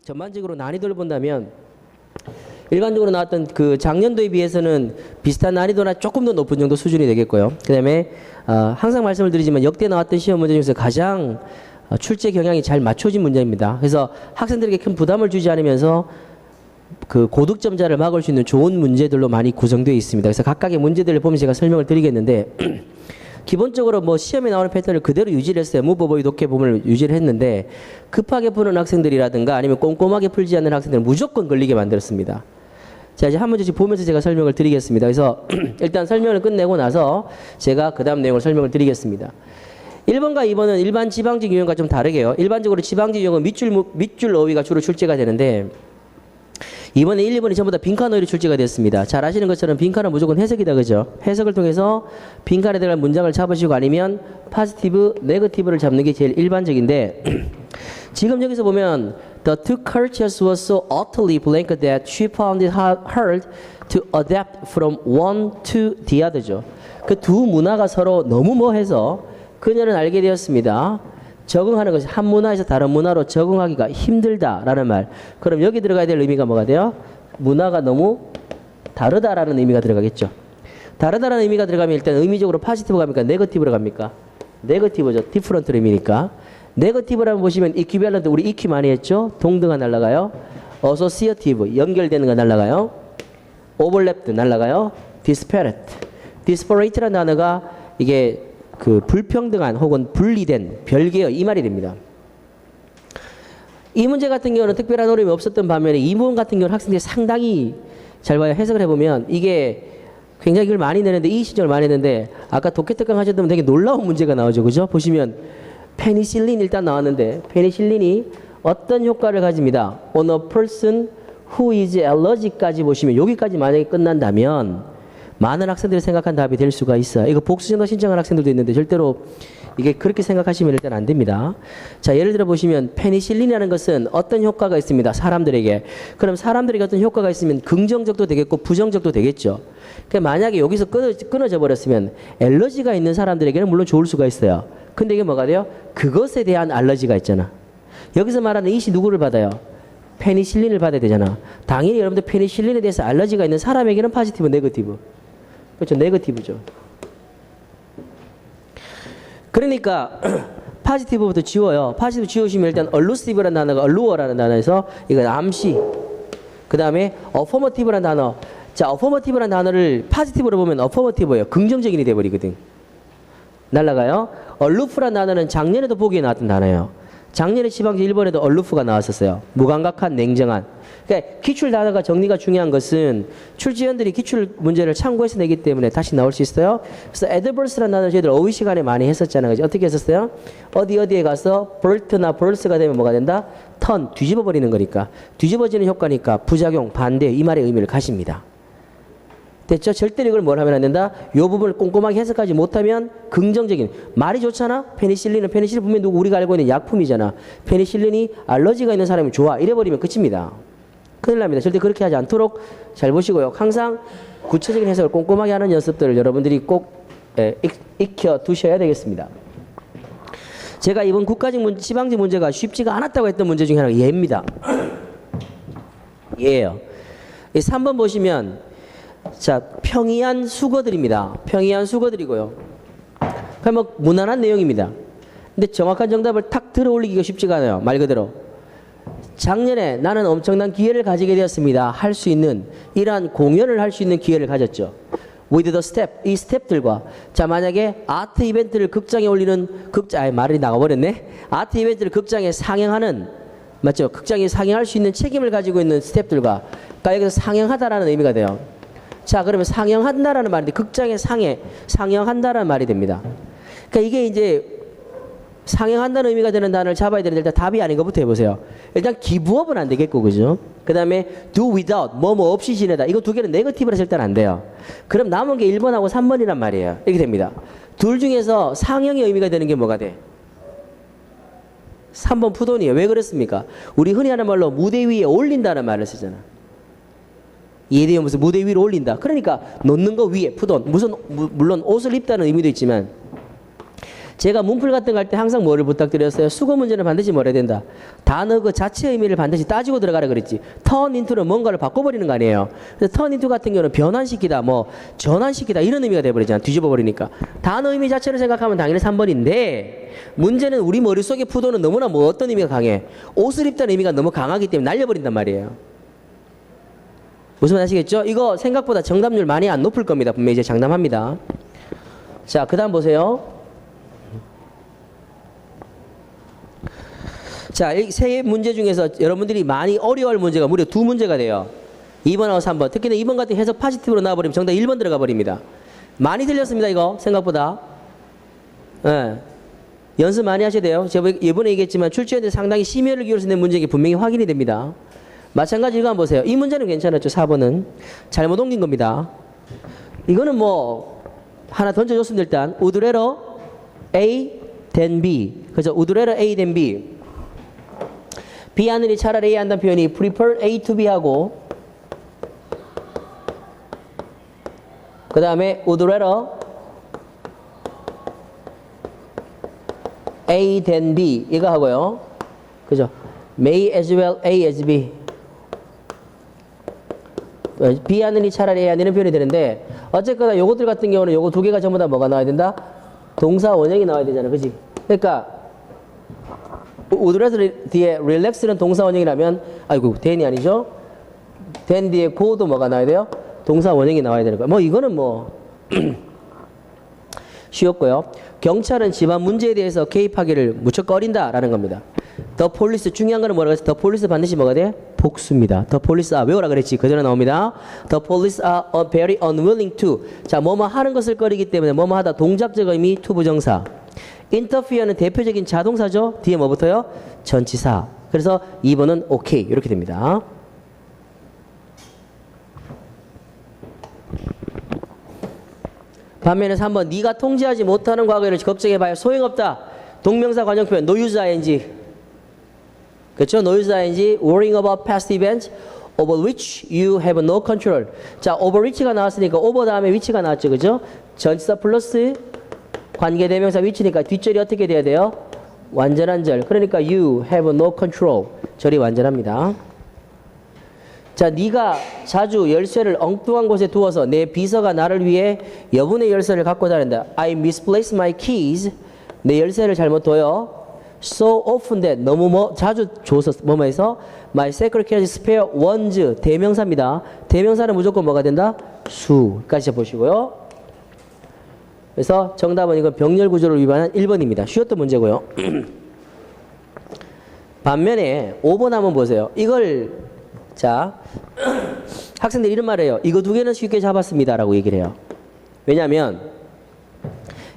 전반적으로 난이도를 본다면 일반적으로 나왔던 그 작년도에 비해서는 비슷한 난이도나 조금 더 높은 정도 수준이 되겠고요. 그 다음에 항상 말씀을 드리지만 역대 나왔던 시험 문제 중에서 가장 출제 경향이 잘 맞춰진 문제입니다. 그래서 학생들에게 큰 부담을 주지 않으면서 그 고득점자를 막을 수 있는 좋은 문제들로 많이 구성되어 있습니다. 그래서 각각의 문제들을 보면서 제가 설명을 드리겠는데 기본적으로 뭐 시험에 나오는 패턴을 그대로 유지를 했어요. 무버버이 독해 부분을 유지를 했는데 급하게 푸는 학생들이라든가 아니면 꼼꼼하게 풀지 않는 학생들은 무조건 걸리게 만들었습니다. 자, 이제 한 문제씩 보면서 제가 설명을 드리겠습니다. 그래서 일단 설명을 끝내고 나서 제가 그 다음 내용을 설명을 드리겠습니다. 1번과 2번은 일반 지방직 유형과 좀 다르게요. 일반적으로 지방직 유형은 밑줄 어휘가 주로 출제가 되는데 이번에 1, 2번이 전부 다 빈칸 어휘로 출제가 됐습니다. 잘 아시는 것처럼 빈칸은 무조건 해석이다, 그죠? 해석을 통해서 빈칸에 들어갈 문장을 잡으시고 아니면 포지티브, 네거티브를 잡는 게 제일 일반적인데 지금 여기서 보면 The two cultures were so utterly blank that she found it hard to adapt from one to the other죠. 그 두 문화가 서로 너무 뭐해서 그녀는 알게 되었습니다. 적응하는 것이 한 문화에서 다른 문화로 적응하기가 힘들다라는 말. 그럼 여기 들어가야 될 의미가 뭐가 돼요? 문화가 너무 다르다라는 의미가 들어가겠죠. 다르다라는 의미가 들어가면 일단 의미적으로 포지티브 갑니까? 네거티브로 갑니까? 네거티브죠. 디프런트 의미니까. 네거티브라면 보시면 이퀴밸런트 우리 이퀴 많이 했죠? 동등한 날라가요. 어소시어티브 연결되는 거 날라가요. 오버랩도 날라가요. 디스페레트. 디스퍼레이트라는 단어가 이게 그 불평등한 혹은 분리된 별개의 이 말이 됩니다. 이 문제 같은 경우는 특별한 어려움이 없었던 반면에 이 부분 같은 경우는 학생들이 상당히 잘 봐요. 해석을 해보면 이게 굉장히 글 많이 내는데 이 시점을 많이 했는데 아까 독해 특강 하셨다면 되게 놀라운 문제가 나오죠. 그죠? 보시면 페니실린 일단 나왔는데 페니실린이 어떤 효과를 가집니다. On a person who is allergic까지 보시면 여기까지 만약에 끝난다면 많은 학생들이 생각한 답이 될 수가 있어요. 이거 복수전도 신청한 학생들도 있는데 절대로 이게 그렇게 생각하시면 일단 안 됩니다. 자, 예를 들어 보시면 페니실린이라는 것은 어떤 효과가 있습니다. 사람들에게. 그럼 사람들에게 어떤 효과가 있으면 긍정적도 되겠고 부정적도 되겠죠. 그러니까 만약에 여기서 끊어져 버렸으면 알러지가 있는 사람들에게는 물론 좋을 수가 있어요. 근데 이게 뭐가 돼요? 그것에 대한 알러지가 있잖아. 여기서 말하는 이시 누구를 받아요? 페니실린을 받아야 되잖아. 당연히 여러분들 페니실린에 대해서 알러지가 있는 사람에게는 포지티브, 네거티브. 그렇죠. 네거티브죠. 그러니까 포지티브부터 지워요. 포지티브 지우시면 일단 얼루시브라는 단어가 얼루어라는 단어에서 이거 암시. 그 다음에 어포머티브라는 단어. 자, 어포머티브라는 단어를 포지티브로 보면 어포머티브예요. 긍정적인이 돼버리거든. 날라가요. 얼루프라는 단어는 작년에도 보기에 나왔던 단어예요. 작년에 지방지 1번에도 얼루프가 나왔었어요. 무감각한, 냉정한. 그러니까 기출 단어가 정리가 중요한 것은 출제위원들이 기출 문제를 참고해서 내기 때문에 다시 나올 수 있어요. 그래서 adverse라는 단어 저희들 어휘 시간에 많이 했었잖아요. 그죠? 어떻게 했었어요? 어디에 가서 bert나 verse가 되면 뭐가 된다? 턴, 뒤집어 버리는 거니까. 뒤집어지는 효과니까 부작용, 반대 이 말의 의미를 가집니다. 됐죠? 절대로 이걸 뭘 하면 안 된다? 이 부분을 꼼꼼하게 해석하지 못하면 긍정적인 말이 좋잖아? 페니실린 분명히 누구 우리가 알고 있는 약품이잖아. 페니실린이 알러지가 있는 사람이 좋아. 이래버리면 끝입니다. 큰일 납니다. 절대 그렇게 하지 않도록 잘 보시고요. 항상 구체적인 해석을 꼼꼼하게 하는 연습들을 여러분들이 꼭 익혀 두셔야 되겠습니다. 제가 이번 국가직 지방직 문제가 쉽지가 않았다고 했던 문제 중에 하나가 예입니다. 예예요. 3번 보시면 자, 평이한 수거들입니다. 평이한 수거들이고요. 그럼 뭐 무난한 내용입니다. 근데 정확한 정답을 탁 들어 올리기가 쉽지가 않아요. 말 그대로. 작년에 나는 엄청난 기회를 가지게 되었습니다. 할 수 있는 이러한 공연을 할 수 있는 기회를 가졌죠. With the step, 이 스텝들과 자 만약에 아트 이벤트를 극장에 올리는 말이 나가버렸네. 아트 이벤트를 극장에 상영하는 맞죠? 극장에 상영할 수 있는 책임을 가지고 있는 스텝들과 그러니까 여기서 상영하다라는 의미가 돼요. 자 그러면 상영한다라는 말인데 극장에 상영한다라는 말이 됩니다. 그러니까 이게 이제 상영한다는 의미가 되는 단어를 잡아야 되는데 일단 답이 아닌 것부터 해보세요. 일단 기부업은 안 되겠고 그죠? 그 다음에 do without 뭐 없이 지내다 이거 두 개는 네거티브라서 일단 안 돼요. 그럼 남은 게 1번하고 3번이란 말이에요. 이렇게 됩니다. 둘 중에서 상영의 의미가 되는 게 뭐가 돼? 3번 푸돈이에요. 왜 그렇습니까? 우리 흔히 하는 말로 무대 위에 올린다는 말을 쓰잖아. 이해돼요? 무슨 무대 위로 올린다. 그러니까 놓는 거 위에 푸돈. 물론 옷을 입다는 의미도 있지만 제가 문풀 같은 거 할 때 항상 뭐를 부탁드렸어요? 수거 문제는 반드시 뭐래야 된다. 단어 그 자체 의미를 반드시 따지고 들어가라 그랬지. turn into는 뭔가를 바꿔버리는 거 아니에요. 그래서 turn into 같은 경우는 변환시키다, 뭐 전환시키다 이런 의미가 돼버리잖아. 뒤집어버리니까. 단어 의미 자체를 생각하면 당연히 3번인데 문제는 우리 머릿속에 푸도는 너무나 뭐 어떤 의미가 강해. 옷을 입다는 의미가 너무 강하기 때문에 날려버린단 말이에요. 무슨 말 아시겠죠? 이거 생각보다 정답률 많이 안 높을 겁니다. 분명히 이제 장담합니다. 자, 그 다음 보세요. 자, 이 세 문제 중에서 여러분들이 많이 어려워할 문제가 무려 2문제가 돼요. 2번하고 3번. 특히나 2번 같은 해석 파지티브로 나와버리면 정답 1번 들어가 버립니다. 많이 틀렸습니다, 이거. 생각보다. 예. 연습 많이 하셔야 돼요. 제가 이번에 얘기했지만 출제자들 상당히 심혈을 기울여서 낸 문제가 분명히 확인이 됩니다. 마찬가지 이거 한번 보세요. 이 문제는 괜찮았죠. 4번은. 잘못 옮긴 겁니다. 이거는 뭐 하나 던져줬습니다. 일단 would rather A than B. 그죠? would rather A than B. B 하느니 차라리 A 한다는 표현이 prefer A to B 하고 그 다음에 would rather A than B 이거 하고요. 그죠? may as well A as B. B 하느니 차라리 A 하는 표현이 되는데 어쨌거나 요것들 같은 경우는 요거 두 개가 전부 다 뭐가 나와야 된다? 동사 원형이 나와야 되잖아. 그치? 그러니까 would rather 뒤에 relax는 동사 원형이라면 아이고 than이 아니죠? than 뒤에 go도 뭐가 나와야 돼요? 동사 원형이 나와야 되는 거예요. 뭐 이거는 뭐 쉬웠고요. 경찰은 집안 문제에 대해서 개입하기를 무척 꺼린다라는 겁니다. The police 중요한 거는 뭐라고 했어? The police 반드시 뭐가 돼? 복수입니다. The police are 외우라 그랬지. 그대로 나옵니다. The police are very unwilling to. 자, 뭐뭐 하는 것을 꺼리기 때문에 뭐뭐 하다 동작적 의미 to 부정사. interfere는 대표적인 자동사죠. 뒤에 뭐 붙어요? 전치사. 그래서 2번은 오케이 이렇게 됩니다. 반면에 3번 네가 통제하지 못하는 과거를 걱정해봐야 소용없다. 동명사 관용 표현 no use ing. 그렇죠? no use ing worrying about past events over which you have no control. 자, over which가 나왔으니까 over 다음에 which가 나왔죠. 그죠? 전치사 플러스 관계대명사 위치니까 뒷절이 어떻게 돼야 돼요? 완전한 절. 그러니까 you have no control. 절이 완전합니다. 자, 네가 자주 열쇠를 엉뚱한 곳에 두어서 내 비서가 나를 위해 여분의 열쇠를 갖고 다닌다. I misplaced my keys. 내 열쇠를 잘못 둬요. So often that 너무 자주 줘서 뭐뭐해서 my secretary spare ones 대명사입니다. 대명사는 무조건 뭐가 된다? 수까지 보시고요. 그래서 정답은 이건 병렬 구조를 위반한 1번입니다. 쉬웠던 문제고요. 반면에 5번 한번 보세요. 이걸 자 학생들이 이런 말을 해요. 이거 두 개는 쉽게 잡았습니다 라고 얘기를 해요. 왜냐하면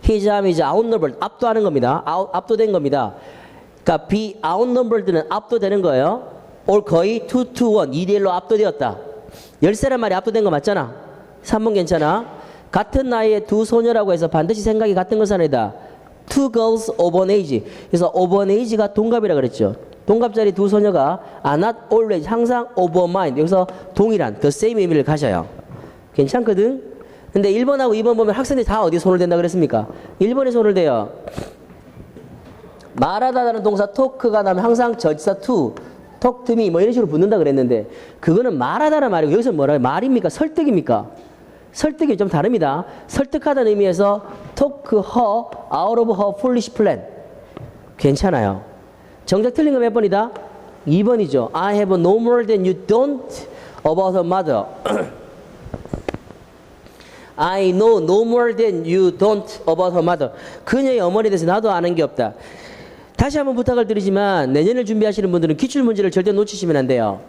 his arm is outnumbered. 압도하는 겁니다. 압도된 겁니다. 그러니까 be outnumbered는 압도되는 거예요. or 거의 2 to 1 2대1로 압도되었다. 열세란 말이 압도된 거 맞잖아. 3번 괜찮아. 같은 나이의 두 소녀라고 해서 반드시 생각이 같은 것은 아니다. Two girls of an age. 그래서 of an age가 동갑이라 그랬죠. 동갑자리 두 소녀가 are not always 항상 of a mind. 여기서 동일한 the same 의미를 가져요. 괜찮거든? 근데 1번하고 2번 보면 학생들이 다 어디에 손을 댄다 그랬습니까? 1번에 손을 대요. 말하다라는 동사 talk가 나면 항상 전치사 to, talk to me 뭐 이런 식으로 붙는다 그랬는데 그거는 말하다는 말이고 여기서 뭐라고 말입니까? 설득입니까? 설득이 좀 다릅니다. 설득하다는 의미에서 talk her out of her foolish plan. 괜찮아요. 정작 틀린 거 몇 번이다? 2번이죠. I have no more than you don't about her mother. I know no more than you don't about her mother. 그녀의 어머니에 대해서 나도 아는 게 없다. 다시 한번 부탁을 드리지만 내년을 준비하시는 분들은 기출문제를 절대 놓치시면 안 돼요.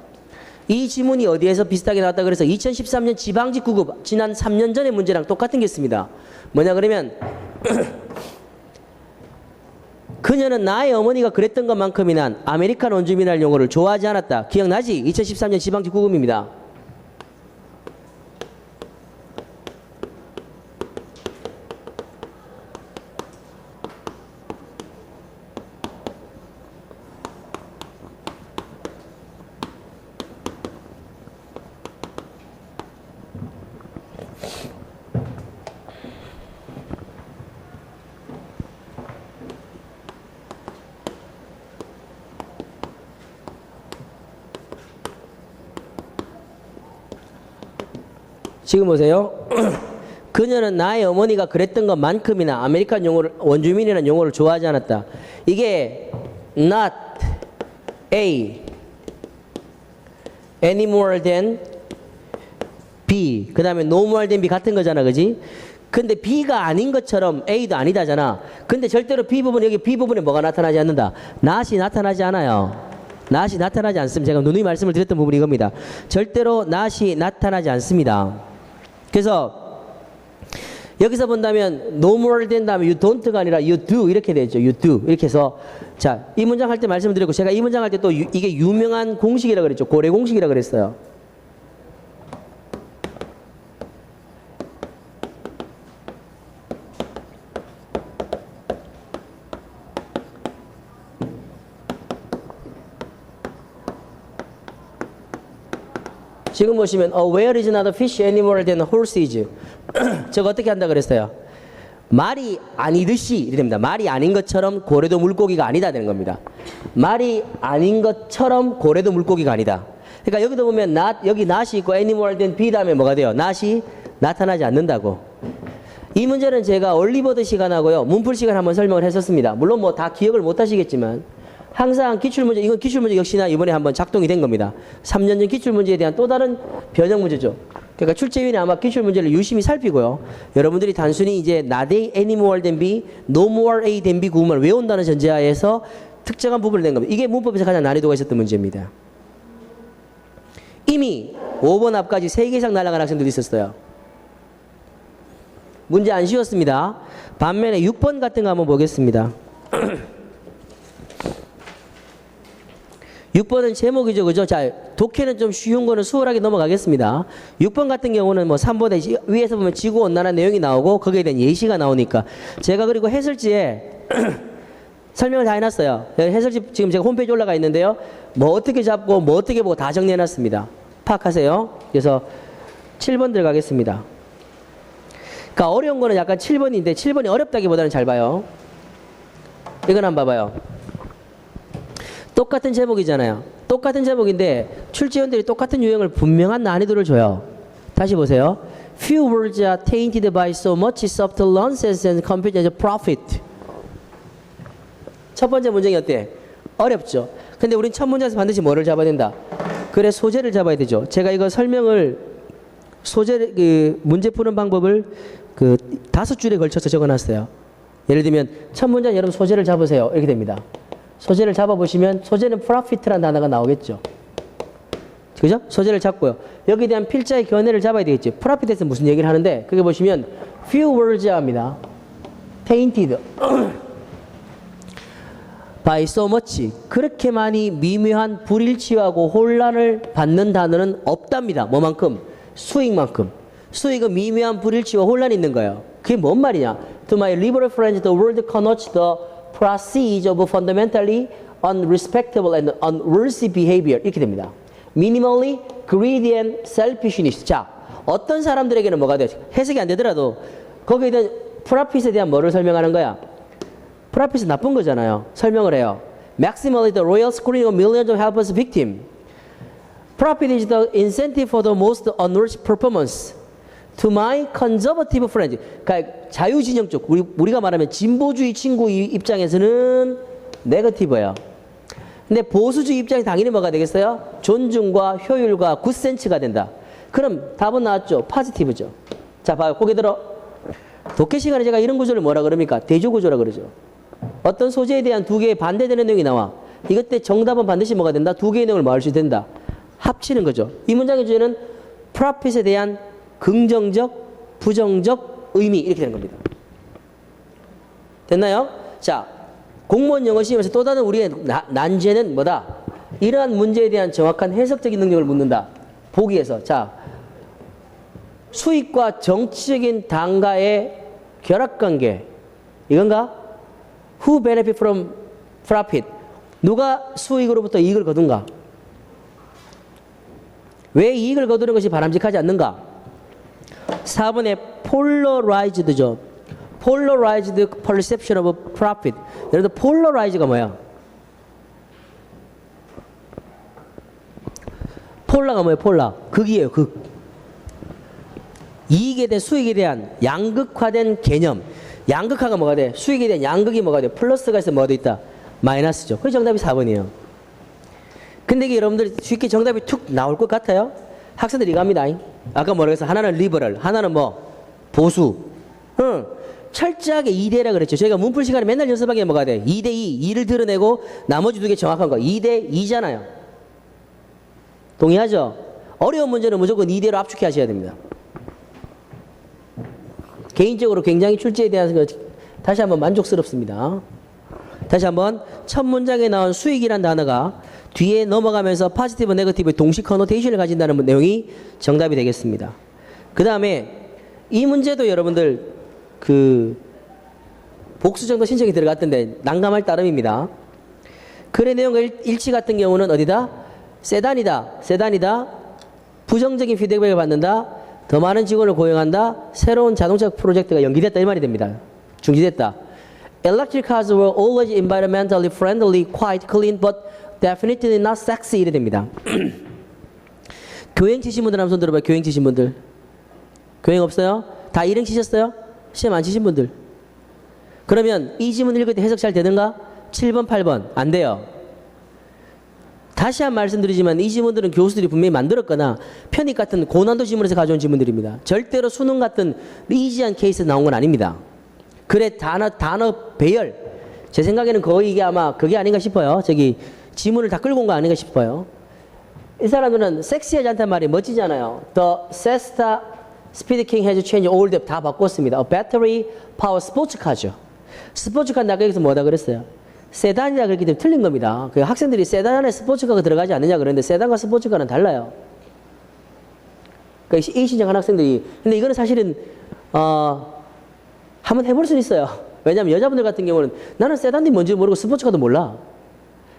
이 지문이 어디에서 비슷하게 나왔다 그래서 2013년 지방직 9급 지난 3년 전의 문제랑 똑같은 게 있습니다. 뭐냐 그러면 그녀는 나의 어머니가 그랬던 것만큼이나 아메리칸 원주민할 용어를 좋아하지 않았다. 기억나지? 2013년 지방직 9급입니다. 지금 보세요. 그녀는 나의 어머니가 그랬던 것만큼이나 아메리칸 용어를, 원주민이라는 용어를 좋아하지 않았다. 이게 not A any more than B, 그 다음에 no more than B 같은 거잖아, 그지? 근데 B가 아닌 것처럼 A도 아니다잖아. 근데 절대로 B 부분, 여기 B 부분에 뭐가 나타나지 않는다? not이 나타나지 않아요. not이 나타나지 않습니다. 제가 누누이 말씀을 드렸던 부분이 이겁니다. 절대로 not이 나타나지 않습니다. 그래서 여기서 본다면 no more than 다음에 you don't가 아니라 you do 이렇게 되죠. you do 이렇게 해서 자, 이 문장 할 때 말씀을 드렸고 제가 이 문장 할 때 또 이게 유명한 공식이라고 그랬죠. 고래 공식이라고 그랬어요. 지금 보시면 where is not a fish any more than a horse is. 저거 어떻게 한다 그랬어요? 말이 아니듯이 이렇게 됩니다. 말이 아닌 것처럼 고래도 물고기가 아니다 되는 겁니다. 말이 아닌 것처럼 고래도 물고기가 아니다. 그러니까 여기도 보면 not, 여기 not이 있고 any more than be 다음에 뭐가 돼요? not이 나타나지 않는다고. 이 문제는 제가 얼리버드 시간하고요 문풀 시간 한번 설명을 했었습니다. 물론 뭐 다 기억을 못 하시겠지만 항상 기출문제, 이건 기출문제 역시나 이번에 한번 작동이 된 겁니다. 3년 전 기출문제에 대한 또 다른 변형 문제죠. 그러니까 출제위원회 아마 기출문제를 유심히 살피고요. 여러분들이 단순히 이제 not A, any more than B, no more A than B 구문을 외운다는 전제하에서 특정한 부분을 낸 겁니다. 이게 문법에서 가장 난이도가 있었던 문제입니다. 이미 5번 앞까지 3개 이상 날아간 학생들도 있었어요. 문제 안 쉬웠습니다. 반면에 6번 같은 거 한번 보겠습니다. 6번은 제목이죠, 그죠? 자, 독해는 좀 쉬운 거는 수월하게 넘어가겠습니다. 6번 같은 경우는 뭐 3번에 위에서 보면 지구온난화 내용이 나오고 거기에 대한 예시가 나오니까 제가 그리고 해설지에 설명을 다 해놨어요. 해설지 지금 제가 홈페이지 올라가 있는데요. 뭐 어떻게 잡고 뭐 어떻게 보고 다 정리해놨습니다. 파악하세요. 그래서 7번 들어가겠습니다. 그러니까 어려운 거는 약간 7번인데 7번이 어렵다기보다는 잘 봐요. 이건 한번 봐봐요. 똑같은 제목이잖아요. 똑같은 제목인데 출제위원들이 똑같은 유형을 분명한 난이도를 줘요. 다시 보세요. Few words are tainted by so much subtle nonsense and confusion and profit. 첫 번째 문장이 어때? 어렵죠. 근데 우린 첫 문장에서 반드시 뭐를 잡아야 된다? 그래, 소재를 잡아야 되죠. 제가 이거 설명을 소재 문제 푸는 방법을 5줄에 걸쳐서 적어놨어요. 예를 들면 첫 문장 여러분 소재를 잡으세요. 이렇게 됩니다. 소재를 잡아보시면 소재는 profit라는 단어가 나오겠죠. 그죠? 소재를 잡고요. 여기에 대한 필자의 견해를 잡아야 되겠지. profit에서 무슨 얘기를 하는데 그게 보시면 few words 합니다. tainted by so much. 그렇게 많이 미묘한 불일치하고 혼란을 받는 단어는 없답니다. 뭐만큼? 수익만큼. 수익은 미묘한 불일치와 혼란이 있는 거예요. 그게 뭔 말이냐? To my liberal friends, the world connotes the proceeds of fundamentally unrespectable and unworthy behavior. 이렇게 됩니다. Minimally greedy and selfishness. 자, 어떤 사람들에게는 뭐가 돼요? 해석이 안 되더라도 거기에 대한 profit에 대한 뭐를 설명하는 거야? profit은 나쁜 거잖아요. 설명을 해요. Maximally the royal screening of millions of helpless victims. Profit is the incentive for the most unworthy performance. To my conservative friends. 그러니까 자유진영 쪽, 우리가 말하면 진보주의 친구 입장에서는 네거티브예요. 근데 보수주의 입장에 당연히 뭐가 되겠어요? 존중과 효율과 굿센스가 된다. 그럼 답은 나왔죠? 포지티브죠. 자, 봐요. 고개 들어. 독해 시간에 제가 이런 구조를 뭐라 그럽니까? 대조구조라 그러죠. 어떤 소재에 대한 두 개의 반대되는 내용이 나와. 이것 때 정답은 반드시 뭐가 된다? 두 개의 내용을 말할 수 된다. 합치는 거죠. 이 문장의 주제는 profit에 대한 긍정적, 부정적 의미 이렇게 되는 겁니다. 됐나요? 자, 공무원 영어 시험에서 또 다른 우리의 난제는 뭐다? 이러한 문제에 대한 정확한 해석적인 능력을 묻는다. 보기에서. 자, 수익과 정치적인 단가의 결합관계. 이건가? Who benefit from profit? 누가 수익으로부터 이익을 거둔가? 왜 이익을 거두는 것이 바람직하지 않는가? 4번에 polarized죠. polarized perception of profit. 여러분들 polarize가 뭐야? 폴라가 뭐예요? 폴라. 극이에요. 극. 이익에 대한 수익에 대한 양극화된 개념. 양극화가 뭐가 돼? 수익에 대한 양극이 뭐가 돼? 플러스가 있으면 뭐가 돼 있다? 마이너스죠. 그래서 정답이 4번이에요. 근데 이게 여러분들 쉽게 정답이 툭 나올 것 같아요? 학생들이 이거 합니다. 아까 뭐라고 했어? 하나는 리버럴, 하나는 뭐? 보수. 응. 철저하게 2대1라 그랬죠. 저희가 문풀 시간에 맨날 연습하는 게 뭐가 돼? 2대2. 2를 드러내고 나머지 두 개 정확한 거. 2대2잖아요. 동의하죠? 어려운 문제는 무조건 2대로 압축해 하셔야 됩니다. 개인적으로 굉장히 출제에 대한 거 다시 한번 만족스럽습니다. 다시 한번 첫 문장에 나온 수익이란 단어가 뒤에 넘어가면서 포지티브, 네거티브의 동시 커노테이션을 가진다는 내용이 정답이 되겠습니다. 그 다음에 이 문제도 여러분들 그 복수 정도 신청이 들어갔던데 난감할 따름입니다. 글의 내용과 일치 같은 경우는 어디다? 세단이다. 부정적인 피드백을 받는다. 더 많은 직원을 고용한다. 새로운 자동차 프로젝트가 연기됐다. 이 말이 됩니다. 중지됐다. Electric cars were always environmentally friendly, quite clean, but definitely not sexy. 이래 됩니다. 교행 치신 분들 한번 손 들어봐요. 교행 치신 분들. 교행 없어요? 다 일행 치셨어요? 시험 안 치신 분들. 그러면 이 지문 읽을 때 해석 잘 되는가? 7번, 8번. 안 돼요. 다시 한 말씀드리지만 이 지문들은 교수들이 분명히 만들었거나 편입 같은 고난도 지문에서 가져온 지문들입니다. 절대로 수능 같은 이지한 케이스에서 나온 건 아닙니다. 그래 단어 배열. 제 생각에는 거의 이게 아마 그게 아닌가 싶어요. 저기 지문을 다 끌고 온 거 아닌가 싶어요. 이 사람들은 섹시하지 않단 말이 멋지잖아요. The Cessna Speed King has changed all the 다 바꿨습니다. A battery power 스포츠카죠. 스포츠카는 아까 여기서 뭐다 그랬어요? 세단이라 그랬기 때문에 틀린 겁니다. 그 학생들이 세단 안에 스포츠카가 들어가지 않느냐 그러는데 세단과 스포츠카는 달라요. 그러니까 이 신청한 학생들이 근데 이거는 사실은 한번 해볼 수는 있어요. 왜냐하면 여자분들 같은 경우는 나는 세단이 뭔지 모르고 스포츠카도 몰라.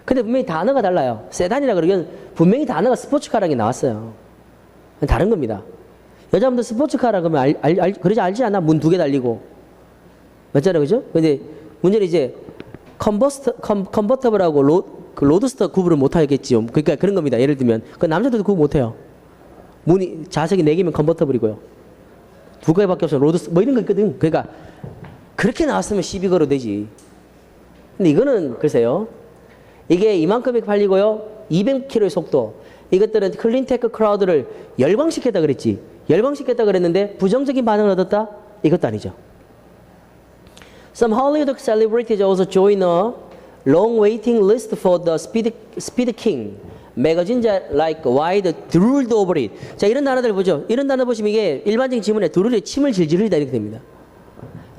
근데 분명히 단어가 달라요. 세단이라 그러면 분명히 단어가 스포츠카라는 게 나왔어요. 다른 겁니다. 여자분들 스포츠카라 그러면 그러지 알지 않나? 문 2개 달리고 맞잖아요, 그죠? 근데 문제는 이제 컨버터블하고 로드스터 구분을 못 하겠지요. 그러니까 그런 겁니다. 예를 들면 그 남자들도 구분 못 해요. 문이 좌석이 4개면 컨버터블이고요. 2개밖에 없으면 로드스터 뭐 이런 거 있거든. 그러니까 그렇게 나왔으면 시비 걸어도 되지. 근데 이거는 글쎄요. 이게 이만큼이 팔리고요. 200km의 속도. 이것들은 클린테크 크라우드를 열광시켰다 그랬지. 열광시켰다 그랬는데 부정적인 반응을 얻었다? 이것도 아니죠. Some Hollywood celebrities also join a long waiting list for the Speed King. Magazines like wide drooled over it. 자, 이런 단어들 보죠. 이런 단어 보시면 이게 일반적인 지문에 두루루에 침을 질질 흘리다 이렇게 됩니다.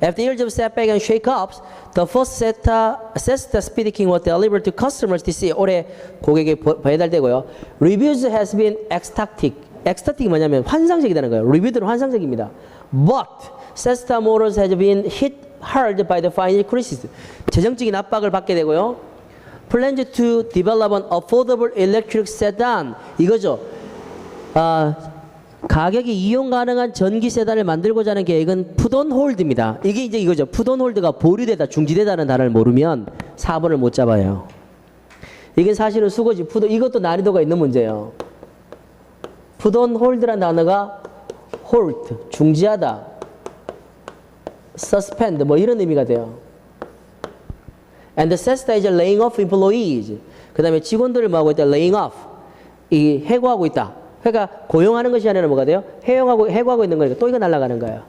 After years of setback and shake-ups, the first Cessna Speed King was delivered to customers this year. 올해 고객에 배달되고요. Reviews has been ecstatic. ecstatic이 뭐냐면 환상적이라는 거예요. 리뷰들은 환상적입니다. But Cessna Motors has been hit hard by the financial crisis. 재정적인 압박을 받게 되고요. Plans to develop an affordable electric sedan. 이거죠. 가격이 이용 가능한 전기 세단을 만들고자 하는 계획은 푸돈홀드입니다. 이게 이제 이거죠. 푸돈홀드가 보류되다, 중지되다는 단어를 모르면 4번을 못 잡아요. 이게 사실은 수거지. 이것도 난이도가 있는 문제예요. 푸돈홀드라는 단어가 홀트, 중지하다, suspend 뭐 이런 의미가 돼요. And the Cessna is laying off employees. 그 다음에 직원들을 뭐 하고 있다? laying off. 이 해고하고 있다. 그러니까 고용하는 것이 아니라 뭐가 돼요? 해고하고 있는 거니까 또 이거 날아가는 거예요.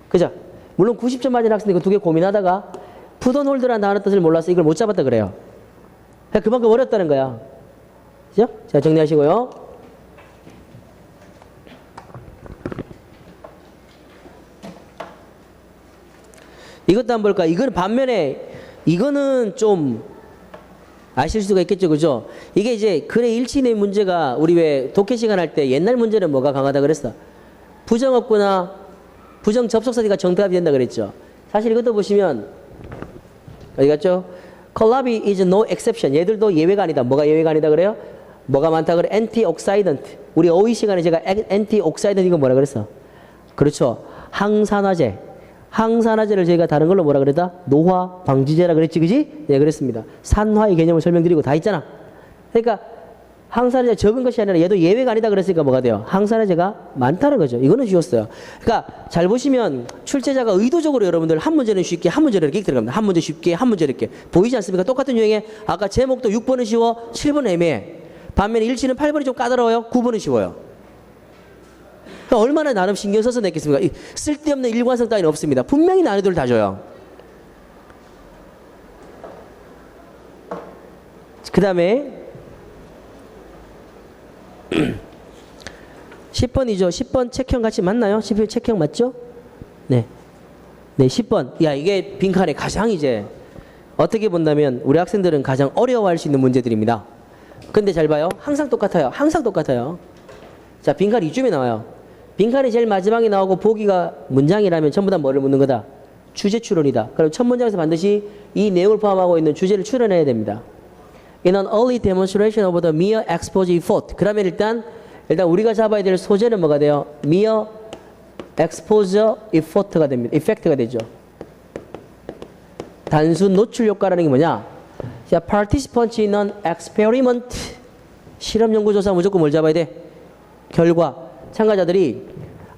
그죠? 물론 90점 맞은 학생들이 그 2개 고민하다가 푸돈홀드라는 단어 뜻을 몰라서 이걸 못 잡았다 그래요. 그러니까 그만큼 어렵다는 거야. 그죠? 자, 정리하시고요. 이것도 한번 볼까? 이거는 반면에 이거는 좀 아실 수가 있겠죠, 그죠? 이게 이제 글의 일치의 문제가 우리 왜 독해 시간 할 때 옛날 문제는 뭐가 강하다 그랬어? 부정 없거나 부정 접속사니까 정답이 된다 그랬죠. 사실 이것도 보시면 어디 갔죠? 콜라비 is no exception. 얘들도 예외가 아니다. 뭐가 예외가 아니다 그래요? 뭐가 많다 그래? antioxidant. 우리 어휘 시간에 제가 antioxidant 이거 뭐라 그랬어? 그렇죠. 항산화제. 항산화제를 저희가 다른 걸로 뭐라 그랬다? 노화 방지제라 그랬지, 그지? 네, 그랬습니다. 산화의 개념을 설명드리고 다 있잖아. 그러니까 항산화제 적은 것이 아니라 얘도 예외가 아니다 그랬으니까 뭐가 돼요? 항산화제가 많다는 거죠. 이거는 쉬웠어요. 그러니까 잘 보시면 출제자가 의도적으로 여러분들 한 문제는 쉽게, 한 문제는 이렇게 들어갑니다. 한 문제 쉽게, 한 문제 이렇게. 보이지 않습니까? 똑같은 유형에 아까 제목도 6번은 쉬워, 7번은 애매해. 반면에 일치는 8번이 좀 까다로워요, 9번은 쉬워요. 그러니까 얼마나 나름 신경 써서 냈겠습니까? 쓸데없는 일관성 따위는 없습니다. 분명히 난이도를 다 줘요. 그 다음에 10번이죠. 10번 책형 같이 맞나요? 10번 책형 맞죠? 네. 네, 10번. 야, 이게 빈칸에 가장 이제 어떻게 본다면 우리 학생들은 가장 어려워할 수 있는 문제들입니다. 근데 잘 봐요. 항상 똑같아요. 항상 똑같아요. 자, 빈칸 이쯤에 나와요. 빈칸이 제일 마지막에 나오고 보기가 문장이라면 전부 다 뭐를 묻는 거다? 주제 추론이다. 그럼 첫 문장에서 반드시 이 내용을 포함하고 있는 주제를 추론해야 됩니다. In an early demonstration of the mere exposure effort. 그러면 일단 우리가 잡아야 될 소재는 뭐가 돼요? mere exposure effort가 됩니다. effect가 되죠. 단순 노출 효과라는 게 뭐냐? 자, participants in an experiment. 실험 연구조사 무조건 뭘 잡아야 돼? 결과. 참가자들이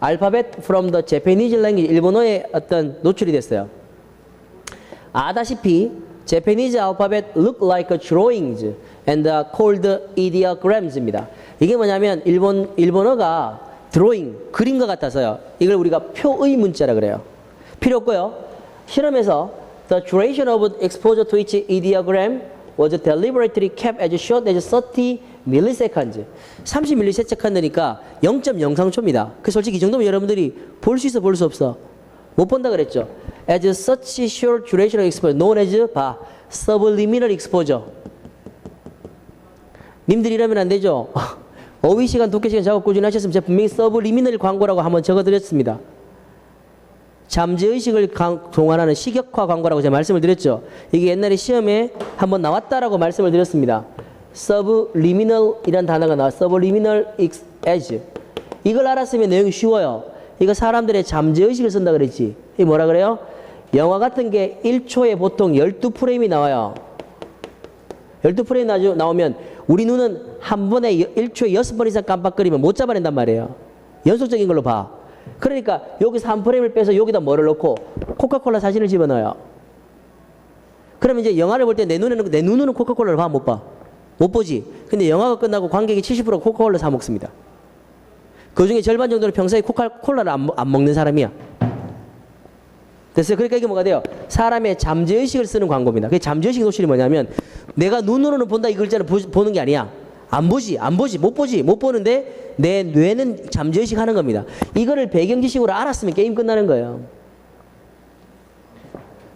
알파벳 from the Japanese language, 일본어에 어떤 노출이 됐어요. 아다시피 Japanese alphabet look like drawings and are called ideograms입니다. 이게 뭐냐면 일본어가 드로잉, 그림과 같아서요. 이걸 우리가 표의 문자라 그래요. 필요 없고요. 실험에서 the duration of exposure to each ideogram was deliberately kept as short as 30 milliseconds. 30ms니까 0.03초입니다. 그 솔직히 이 정도면 여러분들이 볼 수 있어, 볼 수 없어? 못 본다 그랬죠. As such short duration of exposure, known as subliminal exposure. 님들 이러면 안 되죠. 어휘 시간, 독해 시간 작업 꾸준히 하셨으면 제가 분명히 subliminal 광고라고 한번 적어드렸습니다. 잠재의식을 동환하는 식역화 광고라고 제가 말씀을 드렸죠. 이게 옛날에 시험에 한번 나왔다라고 말씀을 드렸습니다. subliminal이라는 단어가 나와. subliminal as. 이걸 알았으면 내용이 쉬워요. 이거 사람들의 잠재의식을 쓴다 그랬지. 이게 뭐라 그래요? 영화 같은 게 1초에 보통 12프레임이 나와요. 12프레임 나오면 우리 눈은 한 번에 1초에 6번 이상 깜빡거리면 못 잡아낸단 말이에요. 연속적인 걸로 봐. 그러니까 여기서 한 프레임을 빼서 여기다 뭐를 넣고 코카콜라 사진을 집어넣어요. 그러면 이제 영화를 볼 때 내 눈으로는 코카콜라를 봐, 못 봐? 못 보지. 근데 영화가 끝나고 관객이 70% 코카콜라 사 먹습니다. 그 중에 절반 정도는 평소에 코카콜라를 안 먹는 사람이야. 됐어요? 그러니까 이게 뭐가 돼요? 사람의 잠재의식을 쓰는 광고입니다. 그 잠재의식 노출이 뭐냐면 내가 눈으로는 본다 이 글자를 보는 게 아니야. 안 보지, 못 보는데 내 뇌는 잠재의식 하는 겁니다. 이거를 배경지식으로 알았으면 게임 끝나는 거예요.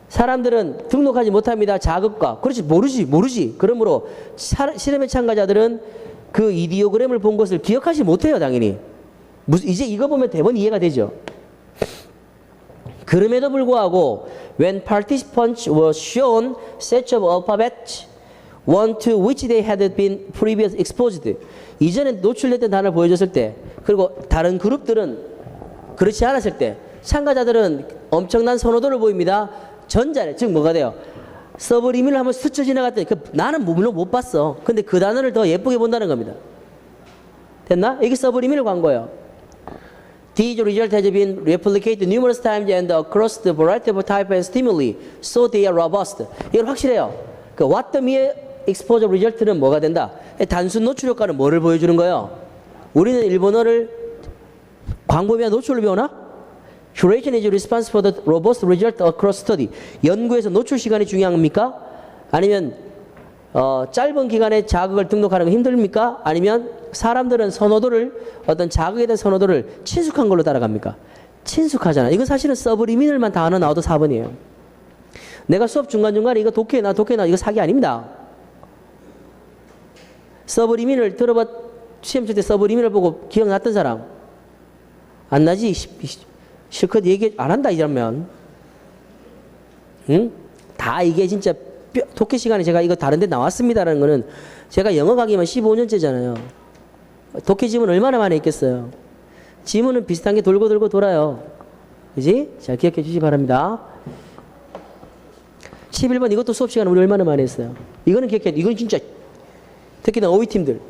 사람들은 등록하지 못합니다. 자극과. 그렇지, 모르지. 그러므로 실험의 참가자들은 그 이디오그램을 본 것을 기억하지 못해요, 당연히. 이제 이거 보면 대본 이해가 되죠. 그럼에도 불구하고 when participants were shown sets of alphabets one to which they had been previously exposed, 이전에 노출됐던 단어를 보여줬을 때, 그리고 다른 그룹들은 그렇지 않았을 때 참가자들은 엄청난 선호도를 보입니다. 전자래. 즉 뭐가 돼요? 서브리민을 한번 스쳐 지나갔더니 나는 물론 못 봤어. 근데 그 단어를 더 예쁘게 본다는 겁니다. 됐나? 이게 서브리민을 광고예요. These results have been replicated numerous times and across the variety of type and stimuli, so they are robust. 이건 확실해요. 그 what the mere exposure result는 뭐가 된다? 단순 노출 효과는 뭐를 보여주는 거예요? 우리는 일본어를 광고면 노출을 배우나? Duration is responsible for the robust result across study. 연구에서 노출 시간이 중요합니까? 아니면 짧은 기간에 자극을 등록하는 거 힘듭니까? 아니면 사람들은 선호도를 어떤 자극에 대한 선호도를 친숙한 걸로 따라갑니까? 친숙하잖아. 이건 사실은 서브리미널만 다 하나 나와도 4번이에요. 내가 수업 중간중간에 이거 독해나 이거 사기 아닙니다. 서브리미널 들어봐. 시험 칠 때 서브리미널 보고 기억났던 사람? 안 나지? 실컷 얘기 안 한다 이러면. 응? 다 이게 진짜 독해 시간에 제가 이거 다른 데 나왔습니다라는 거는 제가 영어 강의만 15년째잖아요. 독해 지문 얼마나 많이 했겠어요. 지문은 비슷한 게 돌고 돌아요. 그지? 잘 기억해 주시기 바랍니다. 11번 이것도 수업 시간 우리 얼마나 많이 했어요. 이거는 기억해. 이건 진짜 특히나 어휘팀들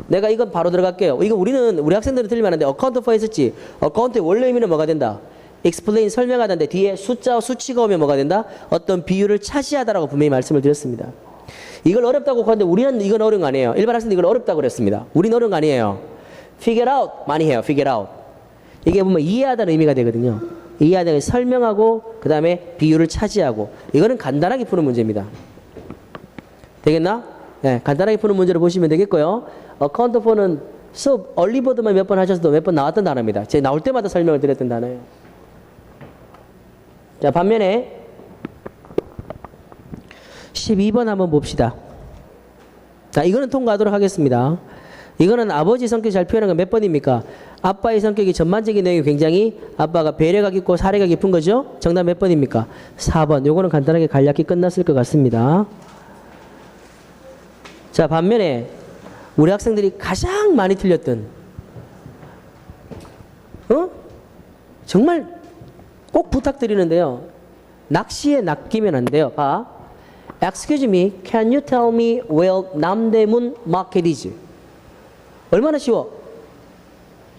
내가 이건 바로 들어갈게요. 이거 우리 학생들은 틀리면 안 돼. 어카운트 for 했었지. 어카운트의 원래 의미는 뭐가 된다? explain 설명하다는데 뒤에 숫자와 수치가 오면 뭐가 된다? 어떤 비율을 차지하다라고 분명히 말씀을 드렸습니다. 이걸 어렵다고 하는데 우리는 이건 어려운 거 아니에요. 일반 학생들 이걸 어렵다고 그랬습니다. 우리는 어려운 거 아니에요. figure out 많이 해요. figure out. 이게 보면 이해하다는 의미가 되거든요. 이해하다는 설명하고 그 다음에 비율을 차지하고 이거는 간단하게 푸는 문제입니다. 되겠나? 네, 간단하게 푸는 문제를 보시면 되겠고요. 어카운트 for는 수업 얼리버드만 몇 번 하셔도 몇 번 나왔던 단어입니다. 제가 나올 때마다 설명을 드렸던 단어예요. 자, 반면에 12번 한번 봅시다. 자, 이거는 통과하도록 하겠습니다. 이거는 아버지 성격 잘 표현한 건 몇 번입니까? 아빠의 성격이 전반적인 내용이 굉장히 아빠가 배려가 깊고 사례가 깊은 거죠? 정답 몇 번입니까? 4번. 요거는 간단하게 간략히 끝났을 것 같습니다. 자, 반면에 우리 학생들이 가장 많이 틀렸던 정말 꼭 부탁드리는데요. 낚시에 낚이면 안 돼요. 봐. Excuse me, can you tell me where 남대문 market is? 얼마나 쉬워?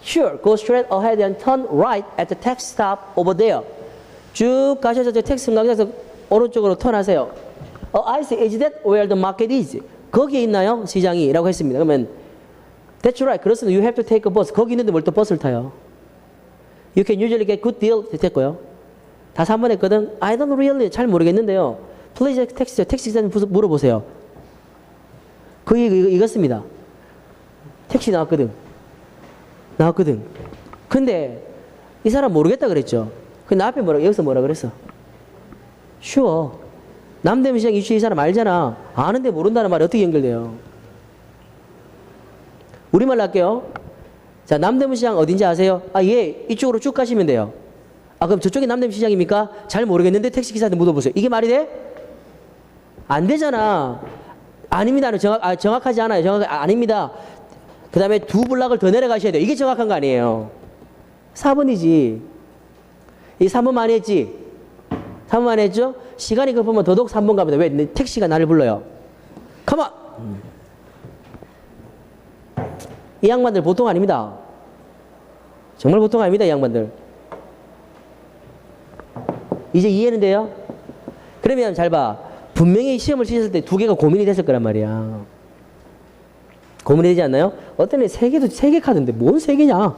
Sure, go straight ahead and turn right at the taxi stop over there. 쭉 가셔서 저 택시 승강장에서 오른쪽으로 턴하세요. I see, is that where the market is? 거기에 있나요? 시장이? 라고 했습니다. 그러면 That's right. 그렇습니다. You have to take a bus. 거기 있는데 뭘 또 버스를 타요? You can usually get good deal. 됐고요. 다 3번 했거든. I don't really 잘 모르겠는데요. Please 택시 기사님 물어보세요. 그게 이것입니다. 택시 나왔거든. 근데 이 사람 모르겠다 그랬죠. 그 나 앞에 여기서 뭐라 그랬어? Sure. 남대문 시장 이슈 이 사람 알잖아. 아는데 모른다는 말이 어떻게 연결돼요? 우리말로 할게요. 자, 남대문 시장 어딘지 아세요? 아, 예, 이쪽으로 쭉 가시면 돼요. 아, 그럼 저쪽이 남대문 시장입니까? 잘 모르겠는데 택시기사한테 물어보세요. 이게 말이 돼? 안 되잖아. 아닙니다. 정확하지 않아요. 아닙니다. 그 다음에 두 블락을 더 내려가셔야 돼요. 이게 정확한 거 아니에요. 4번이지. 이 3번 많이 했지? 3번 많이 했죠? 시간이 급하면 더더욱 3번 갑니다. 왜? 택시가 나를 불러요. 컴온! 이 양반들 보통 아닙니다. 정말 보통 아닙니다. 이 양반들. 이제 이해는 돼요? 그러면 잘 봐. 분명히 시험을 치셨을 때 두 개가 고민이 됐을 거란 말이야. 고민이 되지 않나요? 어떤 애 세 개 카드인데 뭔 세 개냐?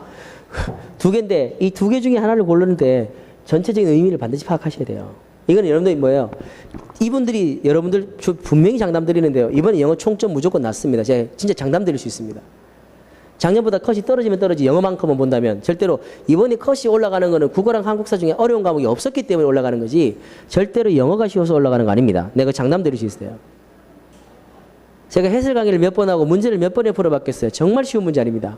두 개인데 이 두 개 중에 하나를 고르는데 전체적인 의미를 반드시 파악하셔야 돼요. 이건 여러분들 뭐예요? 이분들이 여러분들 분명히 장담 드리는데요. 이번에 영어 총점 무조건 낮습니다. 제가 진짜 장담 드릴 수 있습니다. 작년보다 컷이 떨어지면 떨어지 영어만큼만 본다면 절대로 이번에 컷이 올라가는 거는 국어랑 한국사 중에 어려운 과목이 없었기 때문에 올라가는 거지 절대로 영어가 쉬워서 올라가는 거 아닙니다. 내가 장담 드릴 수 있어요. 제가 해설 강의를 몇 번 하고 문제를 몇 번에 풀어봤겠어요. 정말 쉬운 문제 아닙니다.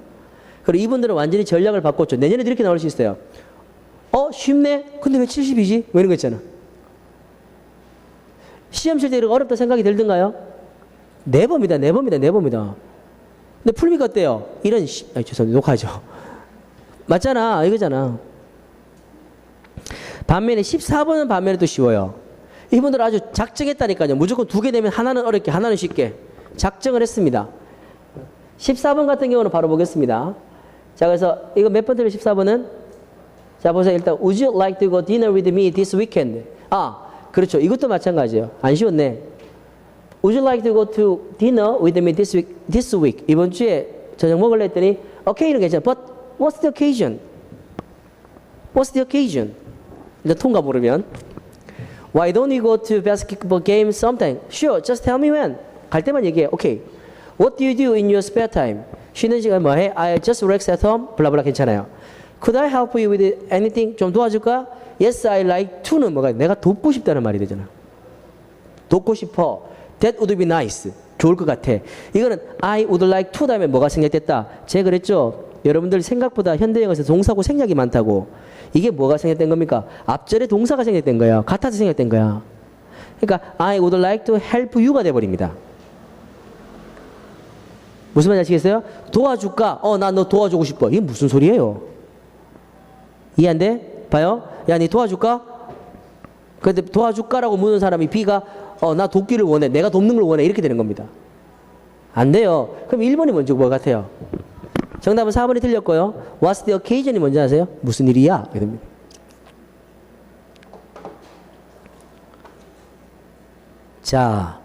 그리고 이분들은 완전히 전략을 바꿨죠. 내년에도 이렇게 나올 수 있어요. 쉽네? 근데 왜 70이지? 뭐 이런 거 있잖아. 시험 칠 때 이런 거 어렵다 생각이 들던가요? 네번입니다. 근데 풀미가 어때요? 죄송합니다. 녹화하죠. 맞잖아. 이거잖아. 반면에 14번은 반면에 또 쉬워요. 이분들 아주 작정했다니까요. 무조건 두 개 되면 하나는 어렵게, 하나는 쉽게. 작정을 했습니다. 14번 같은 경우는 바로 보겠습니다. 자, 그래서 이거 몇 번 틀려 14번은? 자, 보세요. 일단, Would you like to go dinner with me this weekend? 그렇죠. 이것도 마찬가지예요. 안 쉬웠네. Would you like to go to dinner with me this week? 이번 주에 저녁 먹을래 했더니 okay는 괜찮아. But what's the occasion? 일단 통과 모르면 Why don't we go to basketball game sometime? Sure, just tell me when. 갈 때만 얘기해. Okay. What do you do in your spare time? 쉬는 시간 뭐 해? I just relax at home. 블라블라 괜찮아요. Could I help you with anything? 좀 도와줄까? Yes, I like to는 뭐가 내가 돕고 싶다는 말이 되잖아. 돕고 싶어. That would be nice. 좋을 것 같아. 이거는 I would like to 다음에 뭐가 생략됐다. 제가 그랬죠. 여러분들 생각보다 현대영어에서 동사고 생략이 많다고. 이게 뭐가 생략된 겁니까? 앞절에 동사가 생략된 거야. 같아서 생략된 거야. 그러니까 I would like to help you가 돼버립니다. 무슨 말인지 아시겠어요? 도와줄까? 나 너 도와주고 싶어. 이게 무슨 소리예요? 이해 안 돼? 봐요. 야, 니 도와줄까? 근데 도와줄까라고 묻는 사람이 B가 나 돕기를 원해. 내가 돕는 걸 원해. 이렇게 되는 겁니다. 안 돼요. 그럼 1번이 먼저 뭐 같아요? 정답은 4번이 틀렸고요. What's the occasion이 뭔지 아세요? 무슨 일이야? 이렇게 됩니다. 자,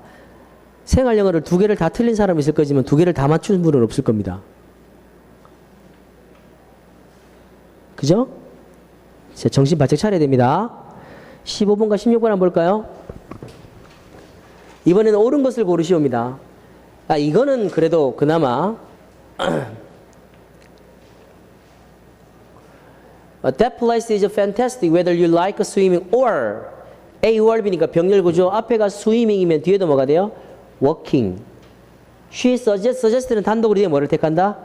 생활 영어를 2개를 다 틀린 사람이 있을 거지만 2개를 다 맞춘 분은 없을 겁니다. 그죠? 자, 정신 바짝 차려야 됩니다. 15번과 16번 한번 볼까요? 이번에는 옳은 것을 고르시옵니다. 아, 이거는 그래도 그나마 That place is fantastic whether you like swimming or A or B니까 병렬 구조. 앞에가 swimming이면 뒤에도 뭐가 돼요? walking. She suggest는 단독으로 뒤에 뭐를 택한다?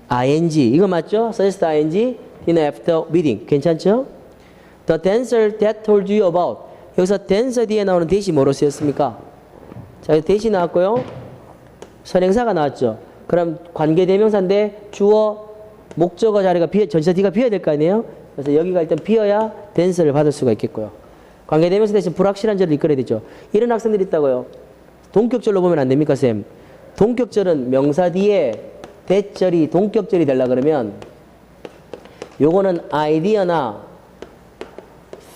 ing. 이거 맞죠? suggest ing dinner after meeting. 괜찮죠? The dancer that told you about. 여기서 dancer 뒤에 나오는 대시 뭐로 쓰였습니까? 자, 대시 나왔고요. 선행사가 나왔죠. 그럼 관계대명사인데 주어, 목적어 자리가 전치사 D가 비어야 될 거 아니에요? 그래서 여기가 일단 비어야 dancer를 받을 수가 있겠고요. 관계대명사 대신 불확실한 절을 이끌어야 되죠. 이런 학생들이 있다고요. 동격절로 보면 안 됩니까, 쌤? 동격절은 명사 뒤에 대절이 동격절이 되려고 그러면 요거는 아이디어나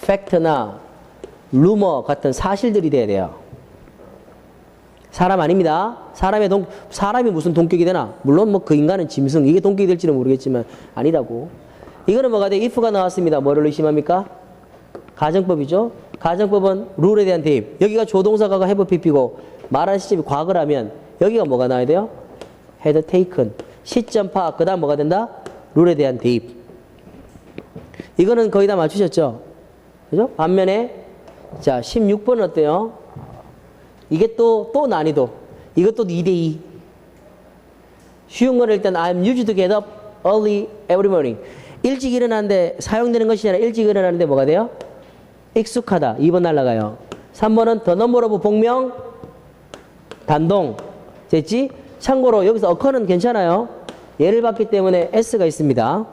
팩트나 루머 같은 사실들이 돼야 돼요. 사람 아닙니다. 사람이 무슨 동격이 되나? 물론 뭐 그 인간은 짐승, 이게 동격이 될지는 모르겠지만 아니라고. 이거는 뭐가 돼? if가 나왔습니다. 뭐를 의심합니까? 가정법이죠. 가정법은 룰에 대한 대입. 여기가 조동사가 have pp고 말하는 시점이 과거라면 여기가 뭐가 나와야 돼요? had taken. 시점 파악. 그 다음 뭐가 된다? 룰에 대한 대입. 이거는 거의 다 맞추셨죠? 그죠? 반면에 자 16번은 어때요? 이게 또 난이도. 이것도 2대2. 쉬운 거는 일단 I'm used to get up early every morning. 일찍 일어나는데 사용되는 것이 아니라 일찍 일어나는데 뭐가 돼요? 익숙하다. 2번 날라가요. 3번은 the number of 복명 단동. 됐지? 참고로 여기서 occur는 괜찮아요. 예를 봤기 때문에 S가 있습니다.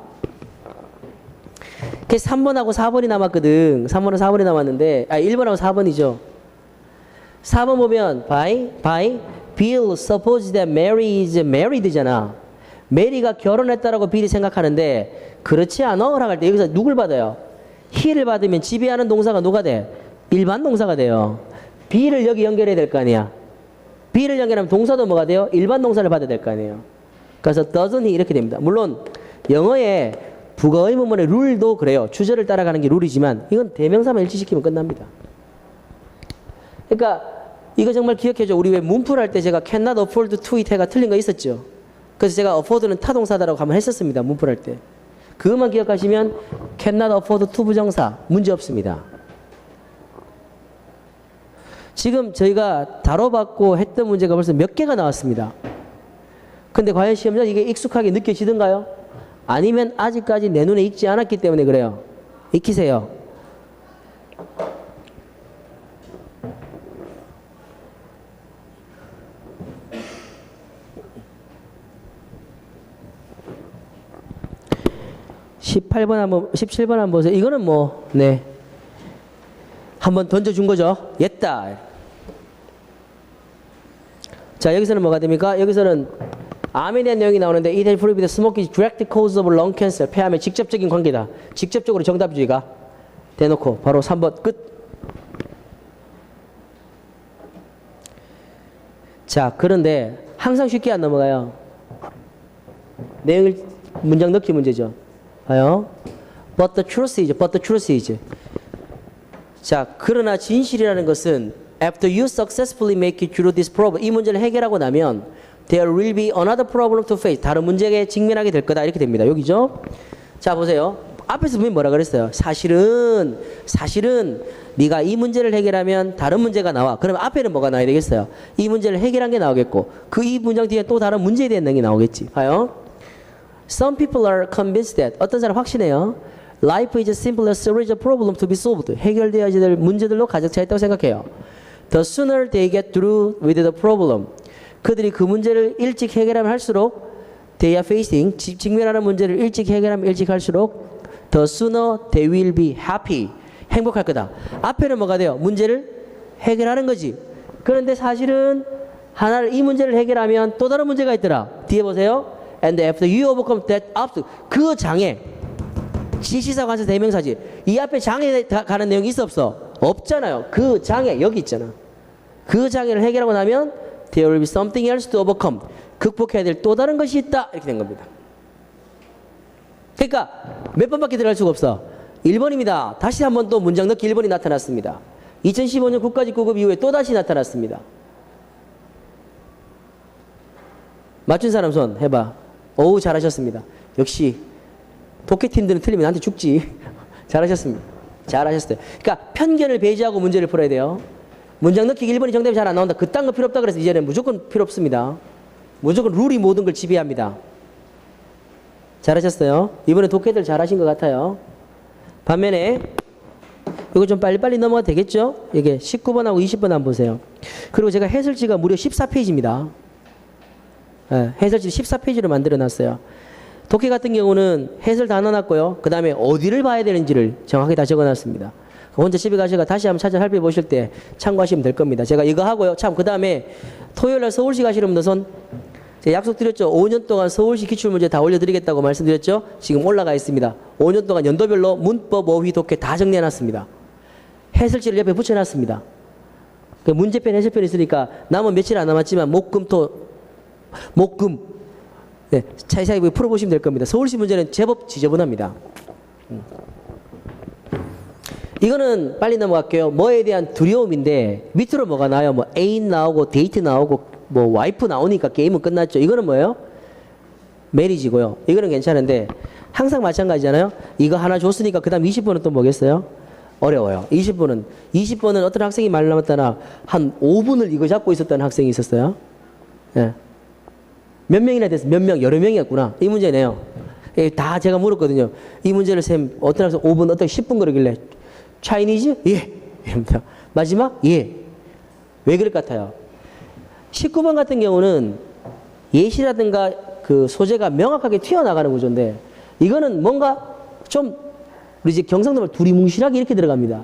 3번하고 4번이 남았거든. 3번하고 4번이 남았는데 1번하고 4번이죠. 4번 보면 by Bill suppose that Mary is married잖아. 메리가 결혼했다라고 빌이 생각하는데 그렇지 않아? 라고 할 때 여기서 누굴 받아요? he를 받으면 지배하는 동사가 누가 돼? 일반 동사가 돼요. B를 여기 연결해야 될 거 아니야. B를 연결하면 동사도 뭐가 돼요? 일반 동사를 받아야 될 거 아니에요. 그래서 doesn't he 이렇게 됩니다. 물론 영어의 부가 의문문의 룰도 그래요. 주절을 따라가는 게 룰이지만 이건 대명사만 일치시키면 끝납니다. 그러니까 이거 정말 기억해줘. 우리 왜 문풀할 때 제가 cannot afford to it 해가 틀린 거 있었죠. 그래서 제가 afford는 타동사다라고 한번 했었습니다. 문풀할 때. 그것만 기억하시면 cannot afford to 부정사 문제 없습니다. 지금 저희가 다뤄봤고 했던 문제가 벌써 몇 개가 나왔습니다. 근데 과연 시험장 이게 익숙하게 느껴지던가요? 아니면 아직까지 내 눈에 익지 않았기 때문에 그래요. 익히세요. (17번) 한번 보세요. 이거는 뭐, 네. 한번 던져준 거죠. 옛다. 자, 여기서는 뭐가 됩니까? 여기서는 암에 대한 내용이 나오는데 It has proved that smoking is direct cause of lung cancer. 폐암의 직접적인 관계다. 직접적으로 정답주의가 대놓고 바로 3번 끝. 자, 그런데 항상 쉽게 안 넘어가요. 내용을 문장 넣기 문제죠. 봐요. But the truth is. But the truth is. 자, 그러나 진실이라는 것은 After you successfully make it through this problem. 이 문제를 해결하고 나면 There will be another problem to face. 다른 문제에 직면하게 될 거다. 이렇게 됩니다. 여기죠. 자, 보세요. 앞에서 분명히 뭐라 그랬어요? 사실은 네가 이 문제를 해결하면 다른 문제가 나와. 그러면 앞에는 뭐가 나와야 되겠어요? 이 문제를 해결한 게 나오겠고 그 이 문장 뒤에 또 다른 문제에 대한 내용이 나오겠지. 봐요. Some people are convinced that 어떤 사람 확신해요. Life is simply a series of problems to be solved. 해결되어야 될 문제들로 가득 차 있다고 생각해요. The sooner they get through with the problem. 그들이 그 문제를 일찍 해결하면 할수록 they are facing, 직면하는 문제를 일찍 해결하면 일찍 할수록 the sooner they will be happy. 행복할 거다. 앞에는 뭐가 돼요? 문제를 해결하는 거지. 그런데 사실은 하나를 이 문제를 해결하면 또 다른 문제가 있더라. 뒤에 보세요. And after you overcome that obstacle. 그 장애. 지시사 관사 대명사지. 이 앞에 장애 가는 내용이 있어 없어? 없잖아요. 그 장애 여기 있잖아. 그 장애를 해결하고 나면 there will be something else to overcome. 극복해야 될 또 다른 것이 있다. 이렇게 된 겁니다. 그러니까 몇 번밖에 들어갈 수가 없어. 1번입니다. 다시 한번 또 문장 넣기 1번이 나타났습니다. 2015년 국가직구급 이후에 또다시 나타났습니다. 맞춘 사람 손 해봐. 어우 잘하셨습니다. 역시 독해팀들은 틀리면 나한테 죽지. 잘하셨습니다. 잘하셨어요. 그러니까 편견을 배제하고 문제를 풀어야 돼요. 문장 넣기 1번이 정답이 잘 안 나온다. 그딴 거 필요 없다 그래서 이제는 무조건 필요 없습니다. 무조건 룰이 모든 걸 지배합니다. 잘하셨어요. 이번에 독해들 잘하신 것 같아요. 반면에 이거 좀 빨리빨리 넘어가도 되겠죠? 이게 19번하고 20번 한번 보세요. 그리고 제가 해설지가 무려 14페이지입니다. 네, 해설지 14페이지로 만들어놨어요. 독해 같은 경우는 해설 다 넣어놨고요. 그 다음에 어디를 봐야 되는지를 정확하게 다 적어놨습니다. 혼자 집에 가셔서 다시 한번 찾아 살펴보실 때 참고하시면 될 겁니다. 제가 이거 하고요. 참, 그 다음에 토요일날 서울시 가시는 분들 손, 제가 약속드렸죠. 5년 동안 서울시 기출문제 다 올려드리겠다고 말씀드렸죠. 지금 올라가 있습니다. 5년 동안 연도별로 문법, 어휘, 독해 다 정리해놨습니다. 해설지를 옆에 붙여놨습니다. 그 문제편, 해설편이 있으니까 남은 며칠 안 남았지만 목금 네, 차이차이 풀어보시면 될 겁니다. 서울시 문제는 제법 지저분합니다. 이거는 빨리 넘어갈게요. 뭐에 대한 두려움인데 밑으로 뭐가 나와요? 뭐 애인 나오고 데이트 나오고 뭐 와이프 나오니까 게임은 끝났죠. 이거는 뭐예요? 메리지고요. 이거는 괜찮은데 항상 마찬가지잖아요. 이거 하나 줬으니까 그 다음 20번은 또 뭐겠어요? 어려워요. 20번은 어떤 학생이 말 남았다나 한 5분을 이거 잡고 있었다는 학생이 있었어요. 예. 몇 명이나 됐어? 몇 명? 여러 명이었구나. 이 문제네요. 예, 다 제가 물었거든요. 이 문제를 쌤 어떤 학생 5분 어떤 10분 그러길래 차이니즈? 예. 이럽니다. 마지막? 예. 왜 그럴 것 같아요? 19번 같은 경우는 예시라든가 그 소재가 명확하게 튀어나가는 구조인데 이거는 뭔가 좀 우리 이제 경상도 말 두리뭉실하게 이렇게 들어갑니다.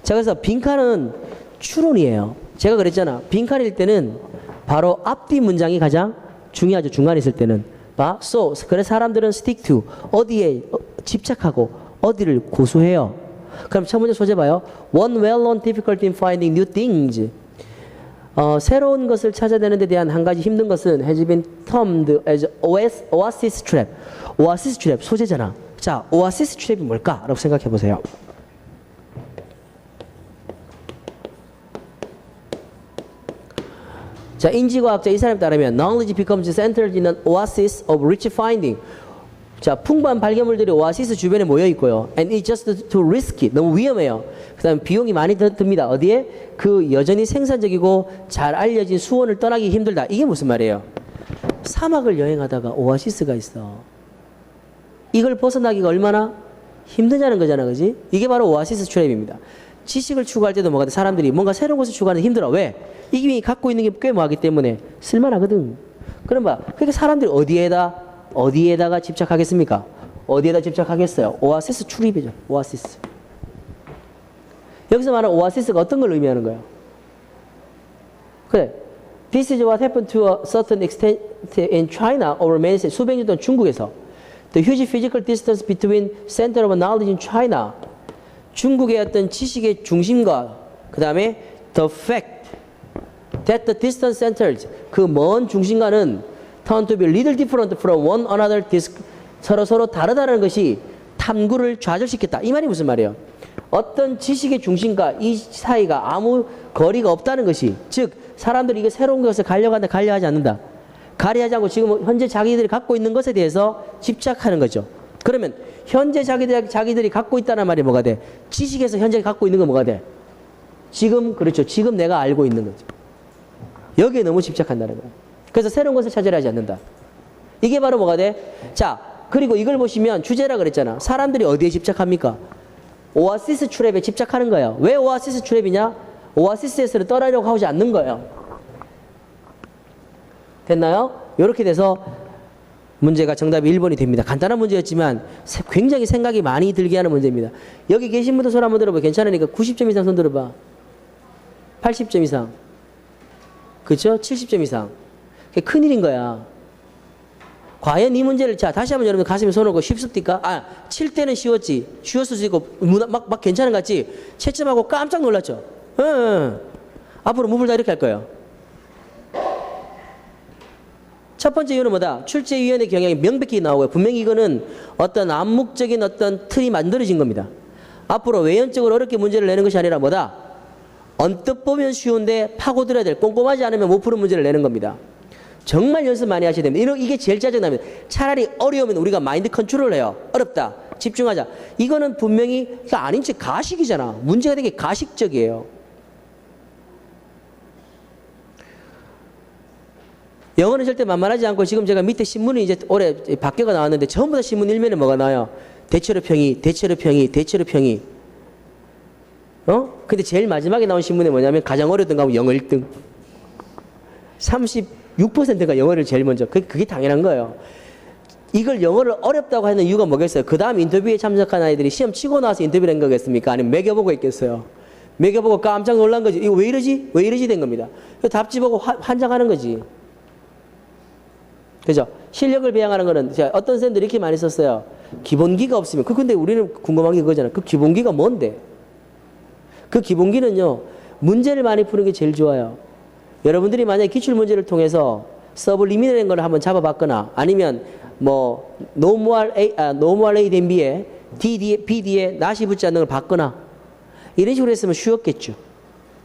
자, 그래서 빈칸은 추론이에요. 제가 그랬잖아. 빈칸일 때는 바로 앞뒤 문장이 가장 중요하죠. 중간에 있을 때는. 봐. So, 그래서 사람들은 stick to. 어디에 집착하고 어디를 고수해요. 그럼 첫 번째 소재 봐요. One well-known difficulty in finding new things. 새로운 것을 찾아내는 데 대한 한 가지 힘든 것은 has been termed as oasis trap. oasis trap 소재잖아. 자, oasis trap이 뭘까? 라고 생각해 보세요. 자, 인지과학자 이 사람에 따르면 knowledge becomes centered in an oasis of rich finding. 자, 풍부한 발견물들이 오아시스 주변에 모여 있고요. And it's just too risky. 너무 위험해요. 그 다음 비용이 많이 듭니다. 어디에? 그 여전히 생산적이고 잘 알려진 수원을 떠나기 힘들다. 이게 무슨 말이에요? 사막을 여행하다가 오아시스가 있어. 이걸 벗어나기가 얼마나 힘드냐는 거잖아. 그지? 이게 바로 오아시스 트랩입니다. 지식을 추구할 때도 뭐가 돼? 사람들이 뭔가 새로운 것을 추구하는데 힘들어. 왜? 이미 갖고 있는 게 꽤 뭐하기 때문에 쓸만하거든. 그럼 봐. 그러니까 사람들이 어디에다가 집착하겠습니까? 어디에다 집착하겠어요? 오아시스 출입이죠. 오아시스. 여기서 말하는 오아시스가 어떤 걸 의미하는 거예요? 그래. This is what happened to a certain extent in China over many centuries. 수백 년 동안 중국에서. The huge physical distance between center of knowledge in China. 중국의 어떤 지식의 중심과 그 다음에 the fact that the distant centers 그 먼 중심과는 turn to be little different from one another 서로 다르다는 것이 탐구를 좌절시켰다. 이 말이 무슨 말이에요? 어떤 지식의 중심과 이 사이가 아무 거리가 없다는 것이 즉 사람들이 이게 새로운 것을 가려고 한다 가려하지 않는다. 가려하지 않고 지금 현재 자기들이 갖고 있는 것에 대해서 집착하는 거죠. 그러면 현재 자기들이 갖고 있다는 말이 뭐가 돼? 지식에서 현재 갖고 있는 건 뭐가 돼? 지금 그렇죠. 지금 내가 알고 있는 거죠. 여기에 너무 집착한다는 거예요. 그래서 새로운 것을 찾으려 하지 않는다. 이게 바로 뭐가 돼? 자, 그리고 이걸 보시면 주제라 그랬잖아. 사람들이 어디에 집착합니까? 오아시스 트랩에 집착하는 거예요. 왜 오아시스 트랩이냐? 오아시스에서 떠나려고 하지 않는 거예요. 됐나요? 이렇게 돼서 문제가 정답이 1번이 됩니다. 간단한 문제였지만 굉장히 생각이 많이 들게 하는 문제입니다. 여기 계신 분들 손 한번 들어봐. 괜찮으니까 90점 이상 손 들어봐. 80점 이상. 그렇죠? 70점 이상. 그게 큰일인 거야. 과연 이 문제를, 자, 다시 한번 여러분 가슴에 손을 얹고 쉽습니까? 아, 칠 때는 쉬웠지. 쉬웠을 수 있고, 막 괜찮은 것 같지? 채점하고 깜짝 놀랐죠? 응. 앞으로 무불 다 이렇게 할 거예요. 첫 번째 이유는 뭐다? 출제위원회 경향이 명백히 나오고요. 분명히 이거는 어떤 암묵적인 어떤 틀이 만들어진 겁니다. 앞으로 외연적으로 어렵게 문제를 내는 것이 아니라 뭐다? 언뜻 보면 쉬운데 파고들어야 될, 꼼꼼하지 않으면 못 푸는 문제를 내는 겁니다. 정말 연습 많이 하셔야 됩니다. 이게 제일 짜증납니다. 차라리 어려우면 우리가 마인드 컨트롤을 해요. 어렵다. 집중하자. 이거는 분명히 아닌 척 가식이잖아. 문제가 되게 가식적이에요. 영어는 절대 만만하지 않고 지금 제가 밑에 신문이 이제 올해 바뀌어가 나왔는데 전부 다 신문 일면에 뭐가 나와요? 대체로 평이, 대체로 평이, 대체로 평이. 근데 제일 마지막에 나온 신문에 뭐냐면 가장 어려웠던 거 하면 영어 1등. 36%가 영어를 제일 먼저. 그게 당연한 거예요. 이걸 영어를 어렵다고 하는 이유가 뭐겠어요? 그 다음 인터뷰에 참석한 아이들이 시험 치고 나와서 인터뷰를 한 거겠습니까? 아니면 매겨보고 있겠어요? 매겨보고 깜짝 놀란 거지. 이거 왜 이러지? 왜 이러지? 된 겁니다. 답지 보고 환장하는 거지. 그죠? 실력을 배양하는 거는, 어떤 선생님들이 이렇게 많이 썼어요. 기본기가 없으면. 근데 우리는 궁금한 게 그거잖아. 그 기본기가 뭔데? 그 기본기는요, 문제를 많이 푸는 게 제일 좋아요. 여러분들이 만약에 기출문제를 통해서 서블리미널인 걸 한번 잡아봤거나 아니면 뭐, 노무할 A 된 B에 B, D에 낫이 붙지 않는 걸 봤거나 이런 식으로 했으면 쉬웠겠죠.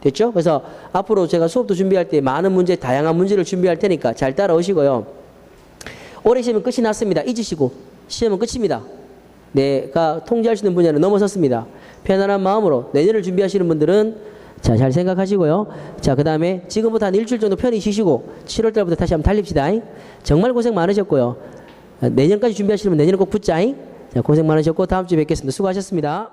됐죠? 그래서 앞으로 제가 수업도 준비할 때 많은 문제, 다양한 문제를 준비할 테니까 잘 따라오시고요. 올해 시험은 끝이 났습니다. 잊으시고 시험은 끝입니다. 내가 통제할 수 있는 분야는 넘어섰습니다. 편안한 마음으로 내년을 준비하시는 분들은 자, 잘 생각하시고요. 자, 그 다음에 지금부터 한 일주일 정도 편히 쉬시고 7월 달부터 다시 한번 달립시다. 정말 고생 많으셨고요. 내년까지 준비하시려면 내년에 꼭 붙자. 자, 고생 많으셨고 다음 주에 뵙겠습니다. 수고하셨습니다.